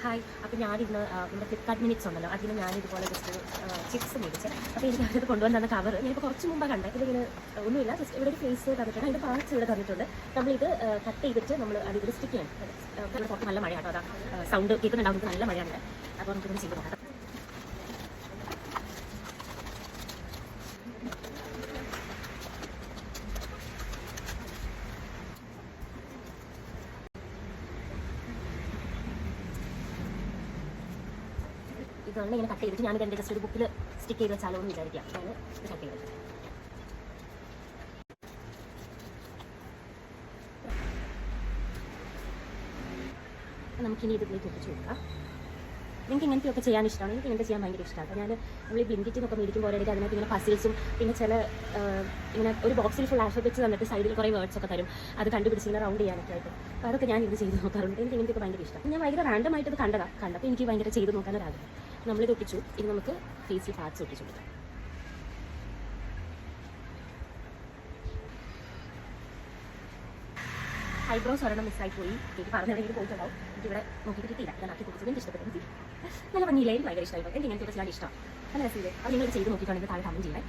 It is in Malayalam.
ഹായ്. അപ്പോൾ ഞാനിന്ന് നമ്മുടെ ഫ്ലിപ്കാർട്ട് മിനിറ്റ്സ് ഉണ്ടല്ലോ, അതിന് ഞാനിതുപോലെ ജസ്റ്റ് ചിപ്സ് മേടിച്ച്. അപ്പോൾ എനിക്ക് അവരത് കൊണ്ടുവന്ന് തന്ന കവർ ഞാനിപ്പോൾ കുറച്ച് മുമ്പ് കണ്ടത്. ഇതിങ്ങനെ ഒന്നുമില്ല, ജസ്റ്റ് ഇവിടെ ഒരു ഫേസ് തന്നിട്ടുണ്ട്, അതിൻ്റെ പാർട്സ് ഇവിടെ തന്നിട്ടുണ്ട്. നമ്മളിത് കട്ട് ചെയ്തിട്ട് നമ്മൾ അതിൽ സ്റ്റിക്ക് ചെയ്യണം. ഇവിടെ പുറത്ത് നല്ല മഴയാണ്, അതാ സൗണ്ട് കേൾക്കുന്നുണ്ടാവുന്നത്, നല്ല മഴയാണ്. അപ്പോൾ നമുക്കിത് ചെയ്ത് നോക്കാം. ഇതാണ് ഇങ്ങനെ കട്ട് ചെയ്തിട്ട് ഞാനിത് എൻ്റെ ജസ്റ്റ് ഒരു ബുക്കിൽ സ്റ്റിക്ക് ചെയ്ത് വെച്ചാലോ എന്ന് വിചാരിക്കാം. ഞാൻ ഇത് കട്ട് ചെയ്തിട്ട് നമുക്കിനി ഇതിലേക്ക് ഒട്ടിച്ച് കൊടുക്കാം. നിങ്ങൾക്ക് ഇങ്ങനത്തെയൊക്കെ ചെയ്യാൻ ഇഷ്ടമാണ്. എനിക്ക് ഇങ്ങനത്തെ ചെയ്യാൻ ഭയങ്കര ഇഷ്ടമാണ്. ഞാൻ നമ്മൾ ഈ ബ്ലിങ്കിറ്റിനൊക്കെ മേടിക്കുമ്പോൾ അതിനകത്ത് ഇങ്ങനെ പസിൽസും പിന്നെ ചില ഇങ്ങനെ ഒരു ബോക്സിൽ ഫുൾ ആൽഫബറ്റ്സ് തന്നിട്ട് സൈഡിൽ കുറേ വേർഡ്സ് ഒക്കെ തരും. അത് കണ്ടുപിടിച്ച് ഇങ്ങനെ റൗണ്ട് ചെയ്യാനൊക്കെ ആയിട്ട്. അപ്പോൾ അതൊക്കെ ഞാൻ ഇത് ചെയ്ത് നോക്കാറുണ്ട്. എനിക്ക് ഇങ്ങനത്തെ ഭയങ്കര ഇഷ്ടം. ഞാൻ ഭയങ്കര റാൻഡമായിട്ട് ഇത് കണ്ടപ്പോൾ എനിക്ക് ഭയങ്കര ചെയ്ത് നോക്കാനൊരാഗ്രഹം. നമ്മളിത് ഒട്ടിച്ചു. ഇനി നമുക്ക് ഫേസിൽ പാർട്സ് ഒട്ടിച്ചു കൊടുക്കാം. ഐബ്രോസ് ഒരെണ്ണം മിസ്സായി പോയി. എനിക്ക് പറഞ്ഞെവിടെയെങ്കിലും പോയിട്ടുണ്ടാവും. എനിക്കിവിടെ നോക്കിയിട്ട് കിട്ടിയില്ല. ഞാൻ ആക്കി കുറിച്ചത് എനിക്ക് ഇഷ്ടപ്പെട്ടു. നല്ല ഭംഗിയില്ല, എനിക്ക് ഭയങ്കര ഇഷ്ടമായിരുന്നു. എനിക്ക് ഇങ്ങനത്തെ ചെയ്യാൻ ഇഷ്ടം. നല്ല രസമില്ലേ? അത് നിങ്ങൾ ചെയ്ത് നോക്കിയിട്ടുണ്ടെങ്കിൽ താഴെ കമന്റ് ചെയ്യണേ.